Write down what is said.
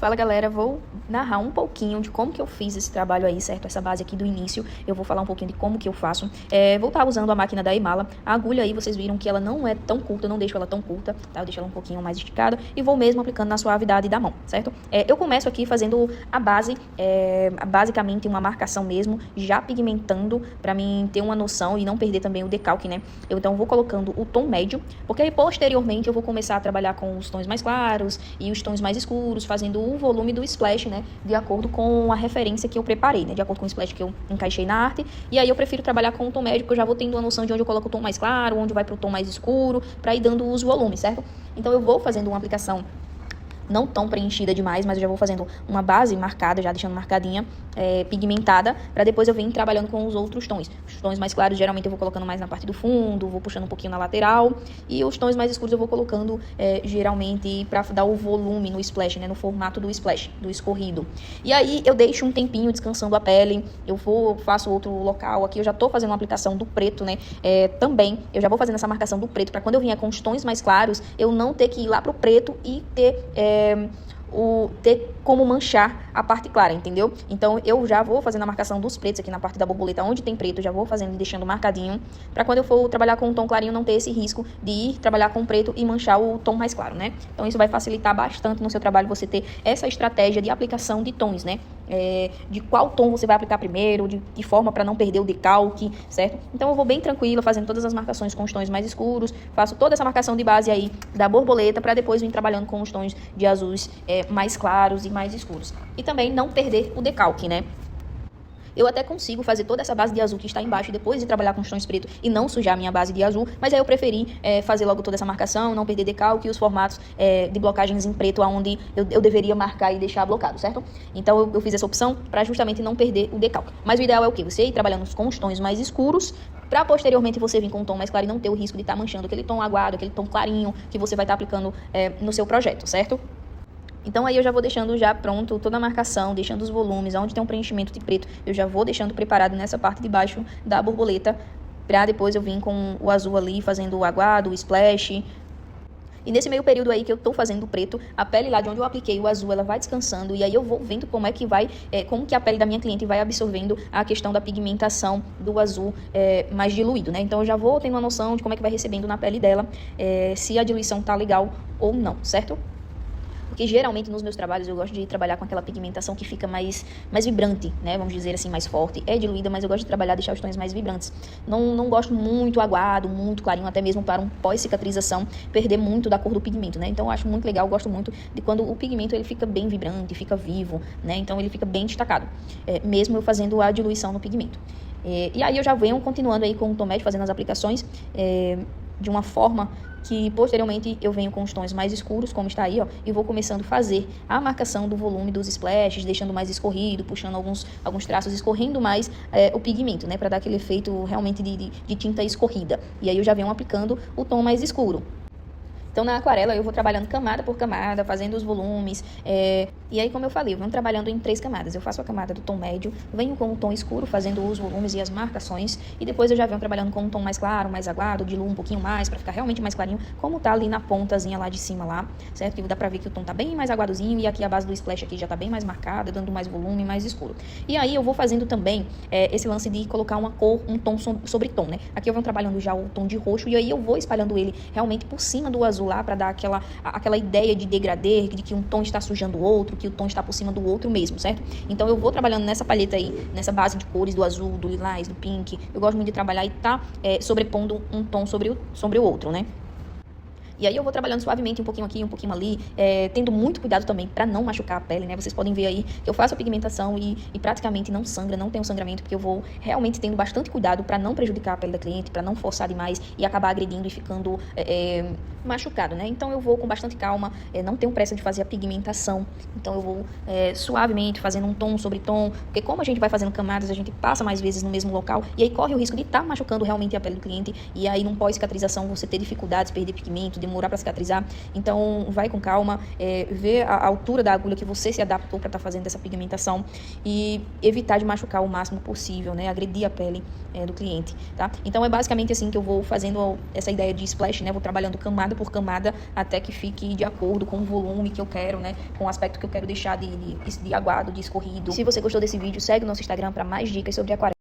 Fala galera, vou narrar um pouquinho de como que eu fiz esse trabalho aí, certo? Essa base aqui do início, eu vou falar um pouquinho de como que eu faço. Vou estar usando a máquina da Imala. A agulha aí, vocês viram que ela não é tão curta, eu não deixo ela tão curta, tá? Eu deixo ela um pouquinho mais esticada e vou mesmo aplicando na suavidade da mão, certo? Eu começo aqui fazendo a base, basicamente uma marcação mesmo, já pigmentando, pra mim ter uma noção e não perder também o decalque, né? Então vou colocando o tom médio, porque aí posteriormente eu vou começar a trabalhar com os tons mais claros e os tons mais escuros, fazendo o volume do splash, né, de acordo com a referência que eu preparei, né, de acordo com o splash que eu encaixei na arte. E aí eu prefiro trabalhar com o tom médio, porque eu já vou tendo uma noção de onde eu coloco o tom mais claro, onde vai pro tom mais escuro, para ir dando os volumes, certo? Então eu vou fazendo uma aplicação não tão preenchida demais, mas eu já vou fazendo uma base marcada, já deixando marcadinha, pigmentada, para depois eu vir trabalhando com os outros tons. Os tons mais claros, geralmente eu vou colocando mais na parte do fundo, vou puxando um pouquinho na lateral, e os tons mais escuros eu vou colocando, geralmente, para dar o volume no splash, né, no formato do splash, do escorrido. E aí eu deixo um tempinho descansando a pele, faço outro local, aqui eu já tô fazendo uma aplicação do preto, né, também, eu já vou fazendo essa marcação do preto, para quando eu vier com os tons mais claros, eu não ter que ir lá pro preto e ter como manchar a parte clara, entendeu? Então eu já vou fazendo a marcação dos pretos aqui na parte da borboleta, onde tem preto, já vou fazendo e deixando marcadinho, para quando eu for trabalhar com um tom clarinho não ter esse risco de ir trabalhar com preto e manchar o tom mais claro, né? Então isso vai facilitar bastante no seu trabalho, você ter essa estratégia de aplicação de tons, né? De qual tom você vai aplicar primeiro, de forma para não perder o decalque, certo? Então eu vou bem tranquila, fazendo todas as marcações com os tons mais escuros, faço toda essa marcação de base aí da borboleta, para depois vir trabalhando com os tons de azuis mais claros e mais escuros. E também não perder o decalque, né? Eu até consigo fazer toda essa base de azul que está embaixo e depois de trabalhar com os tons preto e não sujar a minha base de azul, mas aí eu preferi fazer logo toda essa marcação, não perder decalque e os formatos de blocagens em preto onde eu deveria marcar e deixar blocado, certo? Então eu fiz essa opção para justamente não perder o decalque. Mas o ideal é o quê? Você ir trabalhando com os tons mais escuros, para posteriormente você vir com um tom mais claro e não ter o risco de estar manchando aquele tom aguado, aquele tom clarinho que você vai estar aplicando no seu projeto, certo? Então aí eu já vou deixando já pronto toda a marcação, deixando os volumes, onde tem um preenchimento de preto, eu já vou deixando preparado nessa parte de baixo da borboleta, pra depois eu vir com o azul ali, fazendo o aguado, o splash. E nesse meio período aí que eu tô fazendo o preto, a pele lá de onde eu apliquei o azul, ela vai descansando, e aí eu vou vendo como é que vai, como que a pele da minha cliente vai absorvendo a questão da pigmentação do azul mais diluído, né? Então eu já vou tendo uma noção de como é que vai recebendo na pele dela, se a diluição tá legal ou não, certo? Porque geralmente nos meus trabalhos eu gosto de trabalhar com aquela pigmentação que fica mais vibrante, né? Vamos dizer assim, mais forte. É diluída, mas eu gosto de trabalhar, deixar os tons mais vibrantes. Não gosto muito aguado, muito clarinho, até mesmo para um pós-cicatrização, perder muito da cor do pigmento, né? Então eu acho muito legal, eu gosto muito de quando o pigmento ele fica bem vibrante, fica vivo, né? Então ele fica bem destacado, mesmo eu fazendo a diluição no pigmento. E aí eu já venho continuando aí com o tom médio, fazendo as aplicações de uma forma que posteriormente eu venho com os tons mais escuros, como está aí, ó, e vou começando a fazer a marcação do volume dos splashes, deixando mais escorrido, puxando alguns traços, escorrendo mais o pigmento, né, para dar aquele efeito realmente de tinta escorrida. E aí eu já venho aplicando o tom mais escuro. Então, na aquarela, eu vou trabalhando camada por camada, fazendo os volumes. E aí, como eu falei, eu venho trabalhando em 3 camadas. Eu faço a camada do tom médio, venho com o tom escuro, fazendo os volumes e as marcações. E depois eu já venho trabalhando com um tom mais claro, mais aguado, diluo um pouquinho mais, para ficar realmente mais clarinho, como tá ali na pontazinha lá de cima lá, certo? Que dá pra ver que o tom tá bem mais aguadozinho e aqui a base do splash aqui já tá bem mais marcada, dando mais volume, mais escuro. E aí, eu vou fazendo também esse lance de colocar uma cor, um tom sobre tom, né? Aqui eu venho trabalhando já o tom de roxo e aí eu vou espalhando ele realmente por cima do azul lá, para dar aquela ideia de degradê, de que um tom está sujando o outro, que o tom está por cima do outro mesmo, certo? Então eu vou trabalhando nessa paleta aí, nessa base de cores do azul, do lilás, do pink. Eu gosto muito de trabalhar e tá sobrepondo um tom sobre o outro, né? E aí eu vou trabalhando suavemente, um pouquinho aqui, um pouquinho ali, tendo muito cuidado também para não machucar a pele, né? Vocês podem ver aí que eu faço a pigmentação e praticamente não sangra, não tem um sangramento, porque eu vou realmente tendo bastante cuidado para não prejudicar a pele da cliente, para não forçar demais e acabar agredindo e ficando machucado, né? Então eu vou com bastante calma, não tenho pressa de fazer a pigmentação, então eu vou suavemente fazendo um tom sobre tom, porque como a gente vai fazendo camadas, a gente passa mais vezes no mesmo local e aí corre o risco de estar machucando realmente a pele do cliente e aí num pós-cicatrização você ter dificuldades, perder pigmento, demorar para cicatrizar. Então, vai com calma, vê a altura da agulha que você se adaptou para estar fazendo essa pigmentação e evitar de machucar o máximo possível, né? Agredir a pele do cliente, tá? Então, é basicamente assim que eu vou fazendo essa ideia de splash, né? Vou trabalhando camada por camada até que fique de acordo com o volume que eu quero, né? Com o aspecto que eu quero deixar de aguado, de escorrido. Se você gostou desse vídeo, segue o nosso Instagram para mais dicas sobre aquarela.